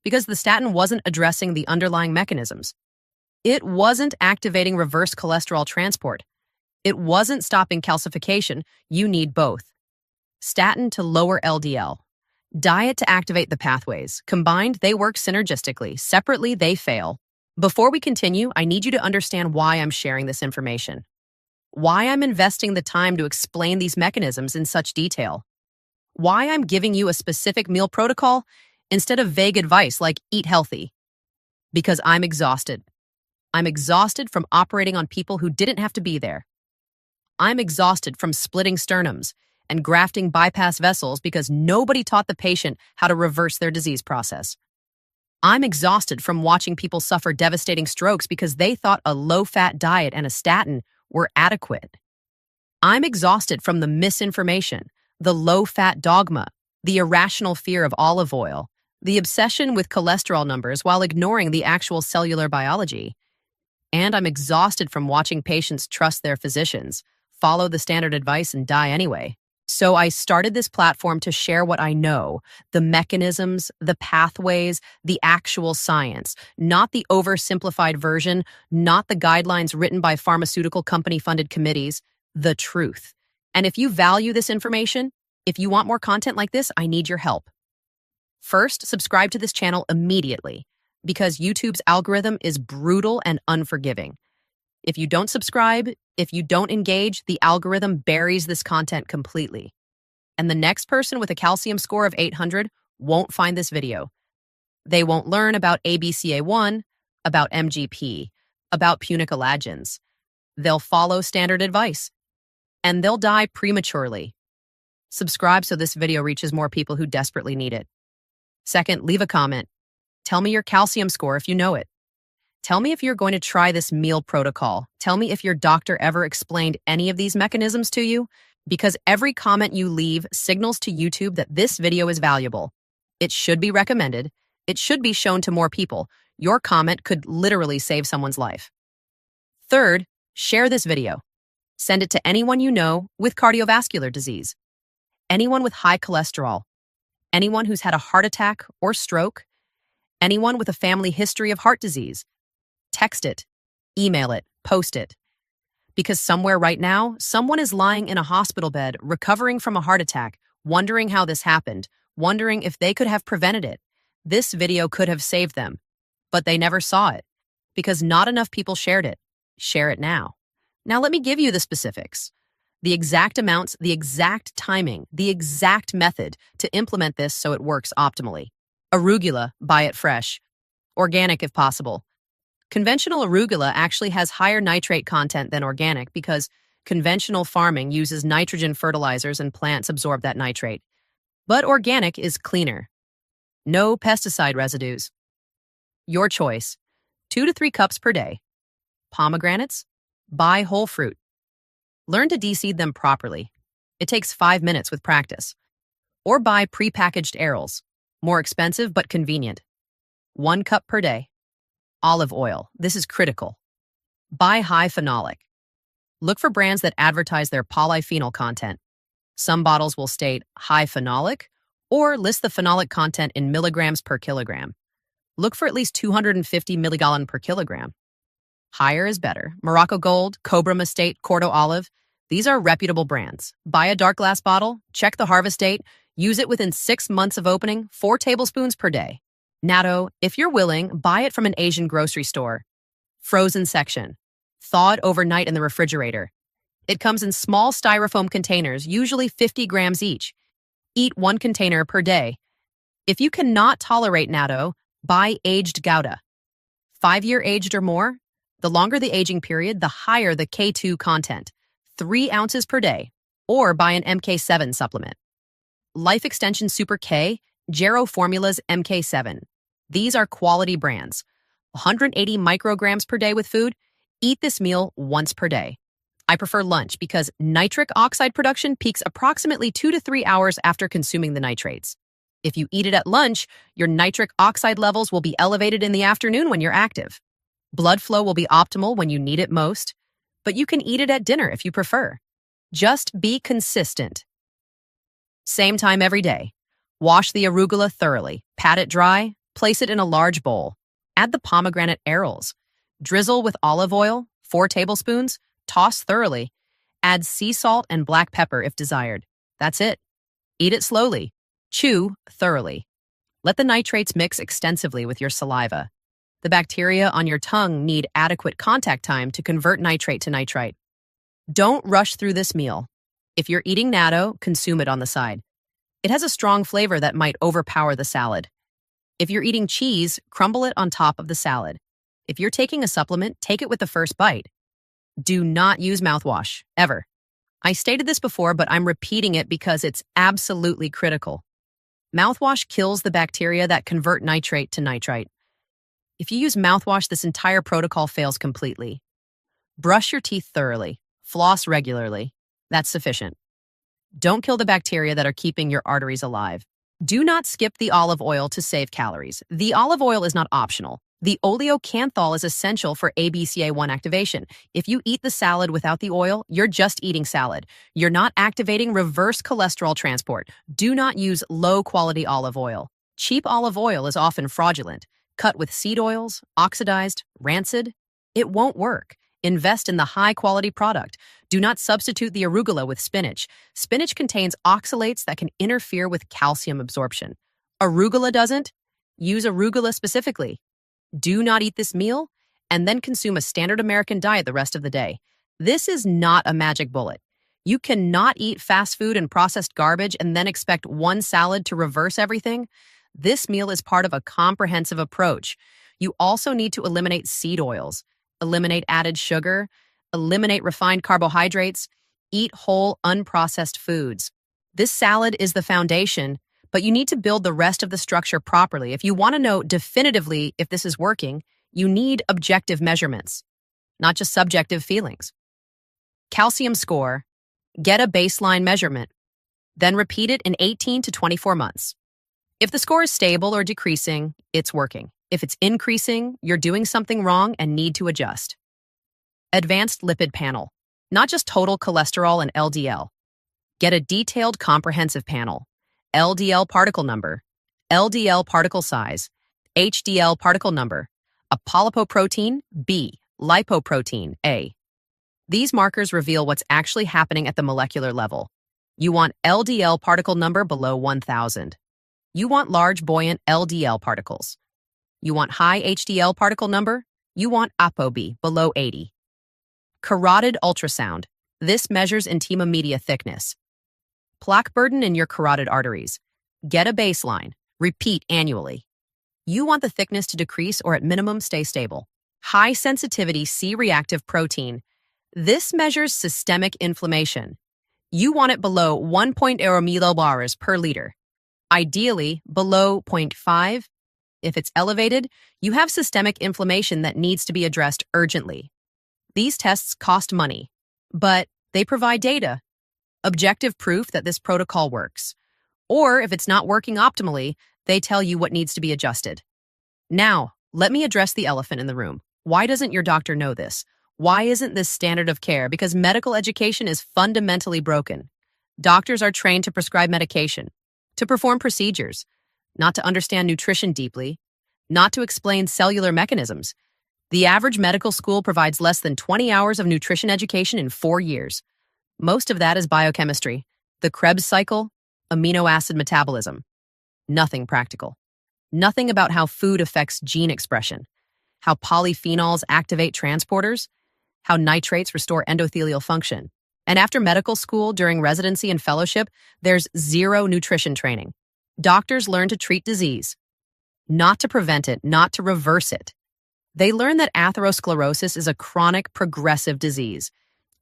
Because the statin wasn't addressing the underlying mechanisms. It wasn't activating reverse cholesterol transport. It wasn't stopping calcification. You need both. Statin to lower LDL. Diet to activate the pathways. Combined, they work synergistically. Separately, they fail. Before we continue, I need you to understand why I'm sharing this information. Why I'm investing the time to explain these mechanisms in such detail. Why I'm giving you a specific meal protocol instead of vague advice like eat healthy. Because I'm exhausted. I'm exhausted from operating on people who didn't have to be there. I'm exhausted from splitting sternums and grafting bypass vessels because nobody taught the patient how to reverse their disease process. I'm exhausted from watching people suffer devastating strokes because they thought a low-fat diet and a statin were adequate. I'm exhausted from the misinformation, the low-fat dogma, the irrational fear of olive oil, the obsession with cholesterol numbers while ignoring the actual cellular biology. And I'm exhausted from watching patients trust their physicians, follow the standard advice, and die anyway. So I started this platform to share what I know, the mechanisms, the pathways, the actual science, not the oversimplified version, not the guidelines written by pharmaceutical company-funded committees, the truth. And if you value this information, if you want more content like this, I need your help. First, subscribe to this channel immediately, because YouTube's algorithm is brutal and unforgiving. If you don't subscribe, if you don't engage, the algorithm buries this content completely. And the next person with a calcium score of 800 won't find this video. They won't learn about ABCA1, about MGP, about punicolagens. They'll follow standard advice, and they'll die prematurely. Subscribe so this video reaches more people who desperately need it. Second, leave a comment. Tell me your calcium score if you know it. Tell me if you're going to try this meal protocol. Tell me if your doctor ever explained any of these mechanisms to you, because every comment you leave signals to YouTube that this video is valuable. It should be recommended. It should be shown to more people. Your comment could literally save someone's life. Third, share this video. Send it to anyone you know with cardiovascular disease, anyone with high cholesterol, anyone who's had a heart attack or stroke, anyone with a family history of heart disease. Text it, email it, post it. Because somewhere right now, someone is lying in a hospital bed, recovering from a heart attack, wondering how this happened, wondering if they could have prevented it. This video could have saved them, but they never saw it because not enough people shared it. Share it now. Now let me give you the specifics. The exact amounts, the exact timing, the exact method to implement this so it works optimally. Arugula, buy it fresh. Organic if possible. Conventional arugula actually has higher nitrate content than organic because conventional farming uses nitrogen fertilizers and plants absorb that nitrate. But organic is cleaner. No pesticide residues. Your choice. 2 to 3 cups per day. Pomegranates? Buy whole fruit. Learn to de-seed them properly. It takes 5 minutes with practice. Or buy pre-packaged arils. More expensive but convenient. 1 cup per day. Olive oil. This is critical. Buy high phenolic. Look for brands that advertise their polyphenol content. Some bottles will state high phenolic or list the phenolic content in milligrams per kilogram. Look for at least 250 milligallon per kilogram. Higher is better. Morocco Gold, Cobra Estate, Cordo Olive. These are reputable brands. Buy a dark glass bottle, check the harvest date, use it within 6 months of opening, 4 tablespoons per day. Natto, if you're willing, buy it from an Asian grocery store. Frozen section. Thawed overnight in the refrigerator. It comes in small styrofoam containers, usually 50 grams each. Eat 1 container per day. If you cannot tolerate natto, buy aged Gouda. 5-year aged or more. The longer the aging period, the higher the K2 content. 3 ounces per day. Or buy an MK7 supplement. Life Extension Super K, Gero Formulas MK7. These are quality brands. 180 micrograms per day with food. Eat this meal once per day. I prefer lunch because nitric oxide production peaks approximately 2 to 3 hours after consuming the nitrates. If you eat it at lunch, your nitric oxide levels will be elevated in the afternoon when you're active. Blood flow will be optimal when you need it most, but you can eat it at dinner if you prefer. Just be consistent. Same time every day. Wash the arugula thoroughly, pat it dry, place it in a large bowl. Add the pomegranate arils. Drizzle with olive oil, 4 tablespoons, toss thoroughly. Add sea salt and black pepper if desired. That's it. Eat it slowly. Chew thoroughly. Let the nitrates mix extensively with your saliva. The bacteria on your tongue need adequate contact time to convert nitrate to nitrite. Don't rush through this meal. If you're eating natto, consume it on the side. It has a strong flavor that might overpower the salad. If you're eating cheese, crumble it on top of the salad. If you're taking a supplement, take it with the first bite. Do not use mouthwash, ever. I stated this before, but I'm repeating it because it's absolutely critical. Mouthwash kills the bacteria that convert nitrate to nitrite. If you use mouthwash, this entire protocol fails completely. Brush your teeth thoroughly. Floss regularly. That's sufficient. Don't kill the bacteria that are keeping your arteries alive. Do not skip the olive oil to save calories. The olive oil is not optional. The oleocanthal is essential for ABCA1 activation. If you eat the salad without the oil, you're just eating salad. You're not activating reverse cholesterol transport. Do not use low-quality olive oil. Cheap olive oil is often fraudulent. Cut with seed oils, oxidized, rancid. It won't work. Invest in the high-quality product. Do not substitute the arugula with spinach. Spinach contains oxalates that can interfere with calcium absorption. Arugula doesn't. Use arugula specifically. Do not eat this meal, and then consume a standard American diet the rest of the day. This is not a magic bullet. You cannot eat fast food and processed garbage and then expect one salad to reverse everything. This meal is part of a comprehensive approach. You also need to eliminate seed oils, eliminate added sugar, eliminate refined carbohydrates, eat whole, unprocessed foods. This salad is the foundation, but you need to build the rest of the structure properly. If you want to know definitively if this is working, you need objective measurements, not just subjective feelings. Calcium score. Get a baseline measurement. Then repeat it in 18 to 24 months. If the score is stable or decreasing, it's working. If it's increasing, you're doing something wrong and need to adjust. Advanced lipid panel. Not just total cholesterol and LDL. Get a detailed, comprehensive panel. LDL particle number, LDL particle size, HDL particle number, apolipoprotein B, lipoprotein A. These markers reveal what's actually happening at the molecular level. You want LDL particle number below 1,000. You want large buoyant LDL particles. You want high HDL particle number. You want ApoB below 80. Carotid ultrasound. This measures intima media thickness. Plaque burden in your carotid arteries. Get a baseline. Repeat annually. You want the thickness to decrease or at minimum stay stable. High sensitivity C-reactive protein. This measures systemic inflammation. You want it below 1.0 millibars per liter. Ideally, below 0.5. If it's elevated, you have systemic inflammation that needs to be addressed urgently. These tests cost money, but they provide data, objective proof that this protocol works. Or if it's not working optimally, they tell you what needs to be adjusted. Now, Let me address the elephant in the room. Why doesn't your doctor know this? Why isn't this standard of care? Because medical education is fundamentally broken. Doctors are trained to prescribe medication, to perform procedures, not to understand nutrition deeply, not to explain cellular mechanisms. The average medical school provides less than 20 hours of nutrition education in 4 years. Most of that is biochemistry, the Krebs cycle, amino acid metabolism. Nothing practical. Nothing about how food affects gene expression, how polyphenols activate transporters, how nitrates restore endothelial function. And after medical school, during residency and fellowship, there's zero nutrition training. Doctors learn to treat disease, not to prevent it, not to reverse it. They learn that atherosclerosis is a chronic, progressive disease.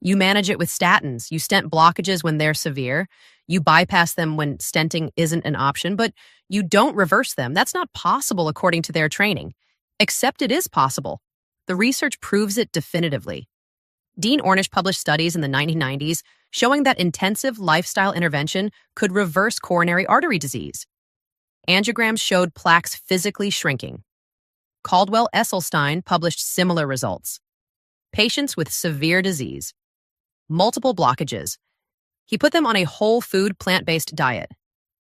You manage it with statins, you stent blockages when they're severe, you bypass them when stenting isn't an option, but you don't reverse them. That's not possible according to their training. Except it is possible. The research proves it definitively. Dean Ornish published studies in the 1990s showing that intensive lifestyle intervention could reverse coronary artery disease. Angiograms showed plaques physically shrinking. Caldwell Esselstyn published similar results. Patients with severe disease, multiple blockages. He put them on a whole food, plant-based diet.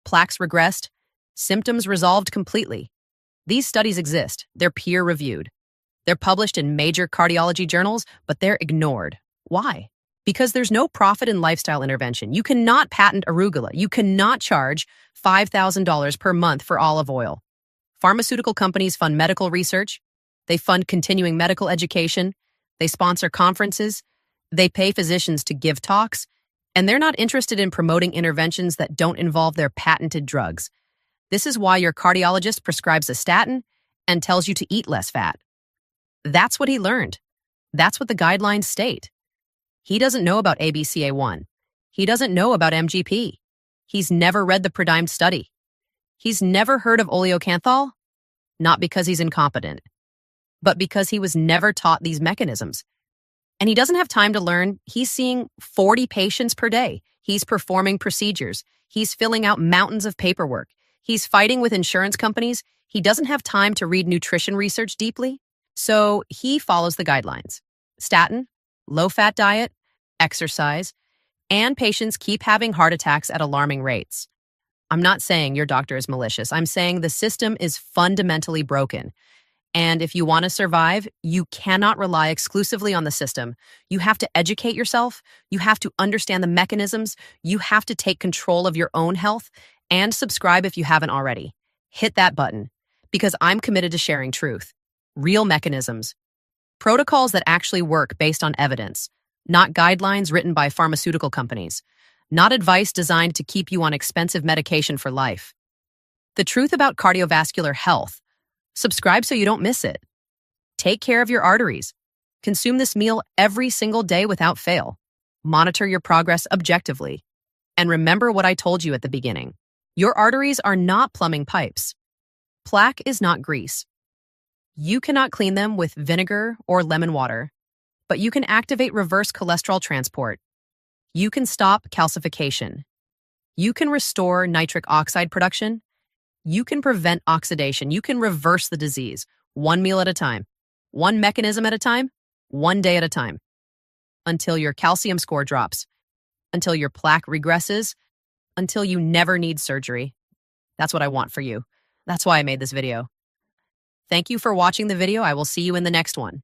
Plaques regressed, symptoms resolved completely. These studies exist. They're peer-reviewed. They're published in major cardiology journals, but they're ignored. Why? Because there's no profit in lifestyle intervention. You cannot patent arugula. You cannot charge $5,000 per month for olive oil. Pharmaceutical companies fund medical research. They fund continuing medical education. They sponsor conferences. They pay physicians to give talks. And they're not interested in promoting interventions that don't involve their patented drugs. This is why your cardiologist prescribes a statin and tells you to eat less fat. That's what he learned. That's what the guidelines state. He doesn't know about ABCA1. He doesn't know about MGP. He's never read the Predimed study. He's never heard of oleocanthal, not because he's incompetent, but because he was never taught these mechanisms. And he doesn't have time to learn. He's seeing 40 patients per day. He's performing procedures. He's filling out mountains of paperwork. He's fighting with insurance companies. He doesn't have time to read nutrition research deeply. So he follows the guidelines. Statin, low-fat diet, exercise, and patients keep having heart attacks at alarming rates. I'm not saying your doctor is malicious. I'm saying the system is fundamentally broken. And if you want to survive, you cannot rely exclusively on the system. You have to educate yourself. You have to understand the mechanisms. You have to take control of your own health and subscribe if you haven't already. Hit that button because I'm committed to sharing truth, real mechanisms, protocols that actually work based on evidence, not guidelines written by pharmaceutical companies, not advice designed to keep you on expensive medication for life. The truth about cardiovascular health. Subscribe so you don't miss it. Take care of your arteries. Consume this meal every single day without fail. Monitor your progress objectively. And remember what I told you at the beginning. Your arteries are not plumbing pipes. Plaque is not grease. You cannot clean them with vinegar or lemon water, but you can activate reverse cholesterol transport. You can stop calcification. You can restore nitric oxide production. You can prevent oxidation. You can reverse the disease, one meal at a time, one mechanism at a time, one day at a time, until your calcium score drops, until your plaque regresses, until you never need surgery. That's what I want for you. That's why I made this video. Thank you for watching the video. I will see you in the next one.